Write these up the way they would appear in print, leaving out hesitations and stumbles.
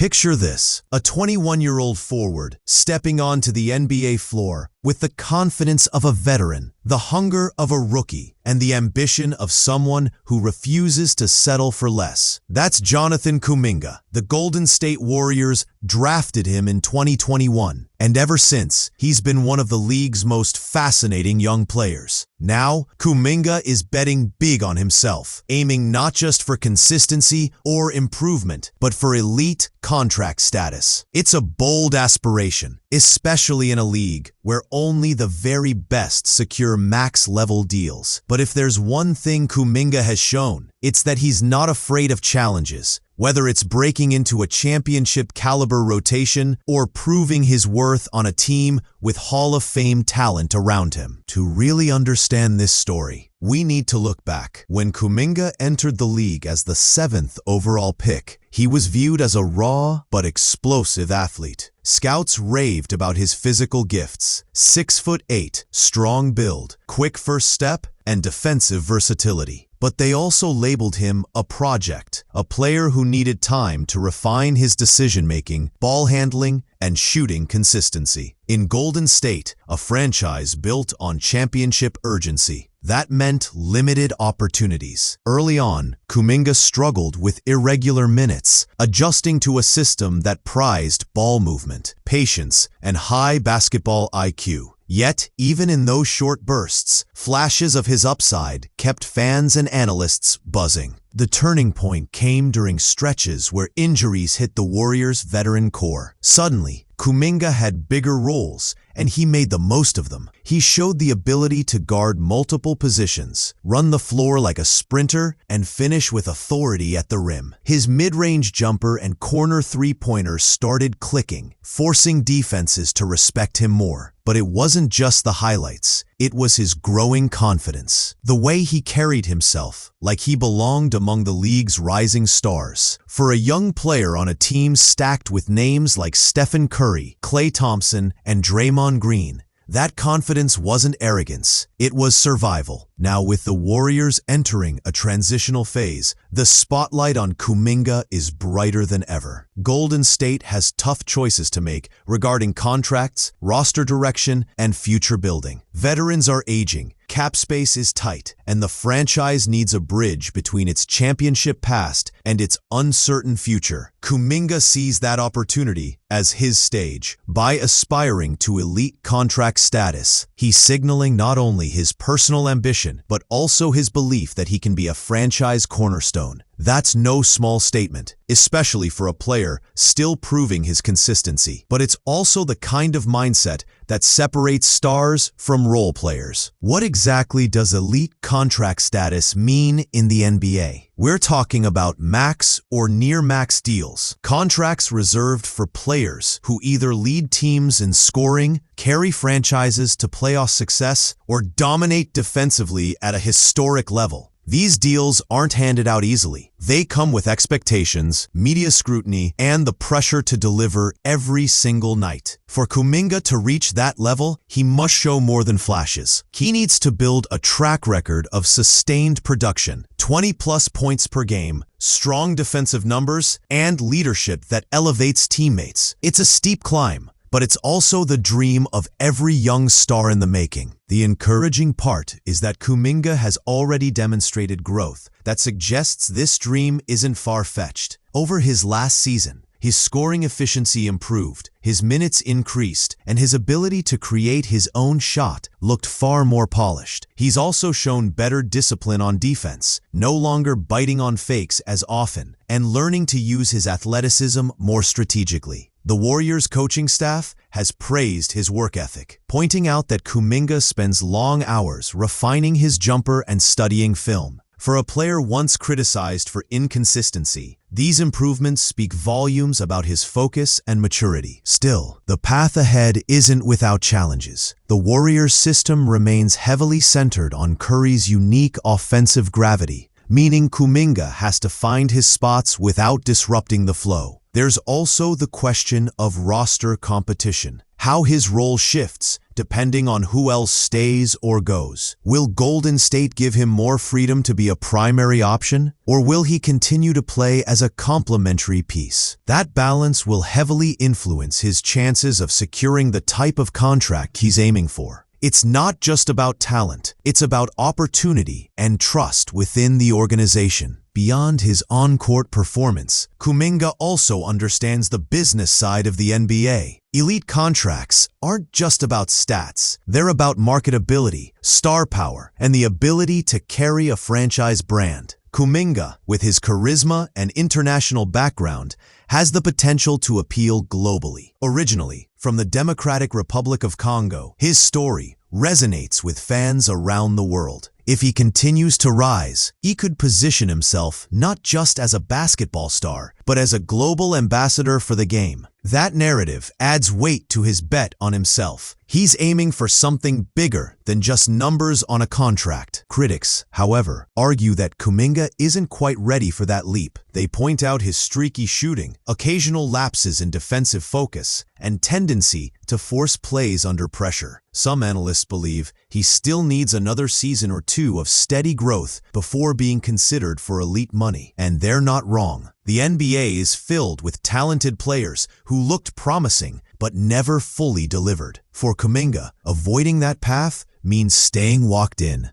Picture this, a 21-year-old forward stepping onto the NBA floor with the confidence of a veteran, the hunger of a rookie, and the ambition of someone who refuses to settle for less. That's Jonathan Kuminga. The Golden State Warriors drafted him in 2021, and ever since, he's been one of the league's most fascinating young players. Now, Kuminga is betting big on himself, aiming not just for consistency or improvement, but for elite contract status. It's a bold aspiration, especially in a league where only the very best secure max-level deals. But if there's one thing Kuminga has shown, it's that he's not afraid of challenges. Whether it's breaking into a championship-caliber rotation or proving his worth on a team with Hall of Fame talent around him. To really understand this story, we need to look back. When Kuminga entered the league as the 7th overall pick, he was viewed as a raw but explosive athlete. Scouts raved about his physical gifts: 6'8", strong build, quick first step, and defensive versatility. But they also labeled him a project, a player who needed time to refine his decision-making, ball handling, and shooting consistency. In Golden State, a franchise built on championship urgency, that meant limited opportunities. Early on, Kuminga struggled with irregular minutes, adjusting to a system that prized ball movement, patience, and high basketball IQ. Yet, even in those short bursts, flashes of his upside kept fans and analysts buzzing. The turning point came during stretches where injuries hit the Warriors' veteran core. Suddenly, Kuminga had bigger roles, and he made the most of them. He showed the ability to guard multiple positions, run the floor like a sprinter, and finish with authority at the rim. His mid-range jumper and corner three-pointers started clicking, forcing defenses to respect him more. But it wasn't just the highlights. It was his growing confidence. The way he carried himself, like he belonged among the league's rising stars. For a young player on a team stacked with names like Stephen Curry, Klay Thompson, and Draymond Green, that confidence wasn't arrogance, it was survival. Now, with the Warriors entering a transitional phase, the spotlight on Kuminga is brighter than ever. Golden State has tough choices to make regarding contracts, roster direction, and future building. Veterans are aging, cap space is tight, and the franchise needs a bridge between its championship past and its uncertain future. Kuminga sees that opportunity as his stage. By aspiring to elite contract status, he's signaling not only his personal ambition, but also his belief that he can be a franchise cornerstone. That's no small statement, especially for a player still proving his consistency. But it's also the kind of mindset that separates stars from role players. What exactly does elite contract status mean in the NBA? We're talking about max or near-max deals, contracts reserved for players who either lead teams in scoring, carry franchises to playoff success, or dominate defensively at a historic level. These deals aren't handed out easily. They come with expectations, media scrutiny, and the pressure to deliver every single night. For Kuminga to reach that level, he must show more than flashes. He needs to build a track record of sustained production, 20-plus points per game, strong defensive numbers, and leadership that elevates teammates. It's a steep climb, but it's also the dream of every young star in the making. The encouraging part is that Kuminga has already demonstrated growth that suggests this dream isn't far-fetched. Over his last season, his scoring efficiency improved, his minutes increased, and his ability to create his own shot looked far more polished. He's also shown better discipline on defense, no longer biting on fakes as often, and learning to use his athleticism more strategically. The Warriors' coaching staff has praised his work ethic, pointing out that Kuminga spends long hours refining his jumper and studying film. For a player once criticized for inconsistency, these improvements speak volumes about his focus and maturity. Still, the path ahead isn't without challenges. The Warriors' system remains heavily centered on Curry's unique offensive gravity, meaning Kuminga has to find his spots without disrupting the flow. There's also the question of roster competition. how his role shifts depending on who else stays or goes. Will Golden State give him more freedom to be a primary option, or will he continue to play as a complementary piece? That balance will heavily influence his chances of securing the type of contract he's aiming for. It's not just about talent, it's about opportunity and trust within the organization. Beyond his on-court performance, Kuminga also understands the business side of the NBA. Elite contracts aren't just about stats. They're about marketability, star power, and the ability to carry a franchise brand. Kuminga, with his charisma and international background, has the potential to appeal globally. Originally from the Democratic Republic of Congo, his story resonates with fans around the world. If he continues to rise, he could position himself not just as a basketball star, but as a global ambassador for the game. That narrative adds weight to his bet on himself. He's aiming for something bigger than just numbers on a contract. Critics, however, argue that Kuminga isn't quite ready for that leap. They point out his streaky shooting, occasional lapses in defensive focus, and tendency to force plays under pressure. Some analysts believe he still needs another season or two of steady growth before being considered for elite money. And they're not wrong. The NBA is filled with talented players who looked promising but never fully delivered. For Kuminga, avoiding that path means staying locked in.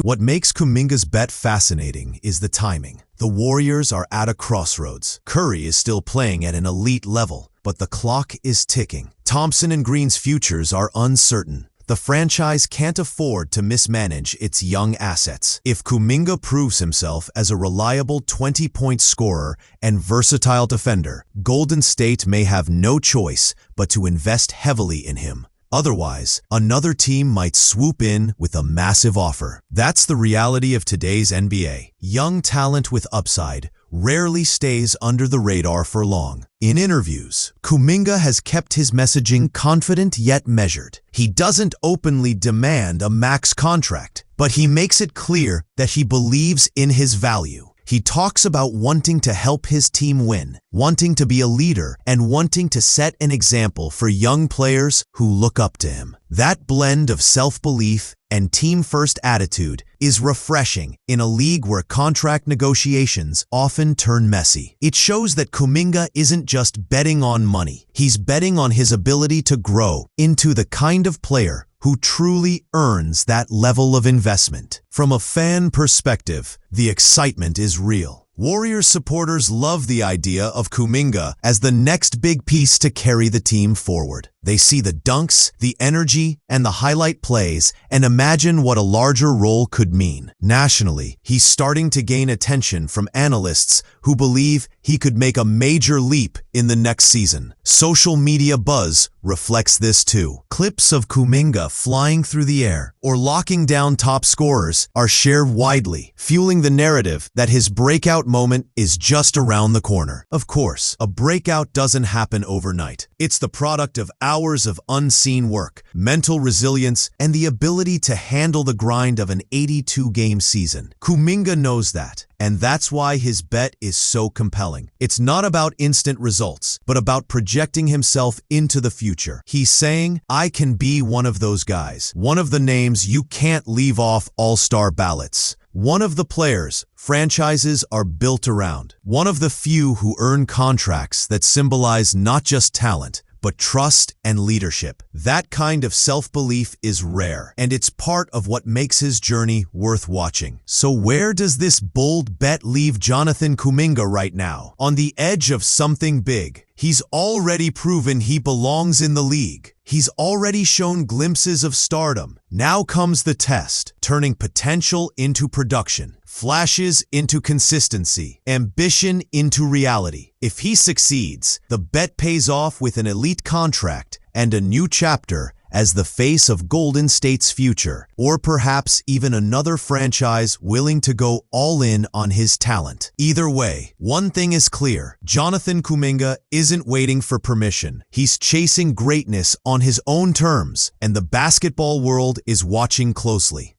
What makes Kuminga's bet fascinating is the timing. The Warriors are at a crossroads. Curry is still playing at an elite level, but the clock is ticking. Thompson and Green's futures are uncertain. The franchise can't afford to mismanage its young assets. If Kuminga proves himself as a reliable 20-point scorer and versatile defender, Golden State may have no choice but to invest heavily in him. Otherwise, another team might swoop in with a massive offer. That's the reality of today's NBA. Young talent with upside rarely stays under the radar for long. In interviews, Kuminga has kept his messaging confident yet measured. He doesn't openly demand a max contract, but he makes it clear that he believes in his value. He talks about wanting to help his team win, wanting to be a leader, and wanting to set an example for young players who look up to him. That blend of self-belief and team-first attitude is refreshing in a league where contract negotiations often turn messy. It shows that Kuminga isn't just betting on money. He's betting on his ability to grow into the kind of player who truly earns that level of investment. From a fan perspective, the excitement is real. Warriors supporters love the idea of Kuminga as the next big piece to carry the team forward. They see the dunks, the energy, and the highlight plays and imagine what a larger role could mean. Nationally, he's starting to gain attention from analysts who believe he could make a major leap in the next season. Social media buzz reflects this too. Clips of Kuminga flying through the air or locking down top scorers are shared widely, fueling the narrative that his breakout moment is just around the corner. Of course, a breakout doesn't happen overnight. It's the product of hours of unseen work, mental resilience, and the ability to handle the grind of an 82-game season. Kuminga knows that, and that's why his bet is so compelling. It's not about instant results, but about projecting himself into the future. He's saying, I can be one of those guys, one of the names you can't leave off all-star ballots. One of the players franchises are built around. One of the few who earn contracts that symbolize not just talent, but trust and leadership. That kind of self-belief is rare, and it's part of what makes his journey worth watching. So where does this bold bet leave Jonathan Kuminga right now? On the edge of something big. He's already proven he belongs in the league. He's already shown glimpses of stardom. Now comes the test, turning potential into production, flashes into consistency, ambition into reality. If he succeeds, the bet pays off with an elite contract and a new chapter as the face of Golden State's future, or perhaps even another franchise willing to go all in on his talent. Either way, one thing is clear: Jonathan Kuminga isn't waiting for permission. He's chasing greatness on his own terms, and the basketball world is watching closely.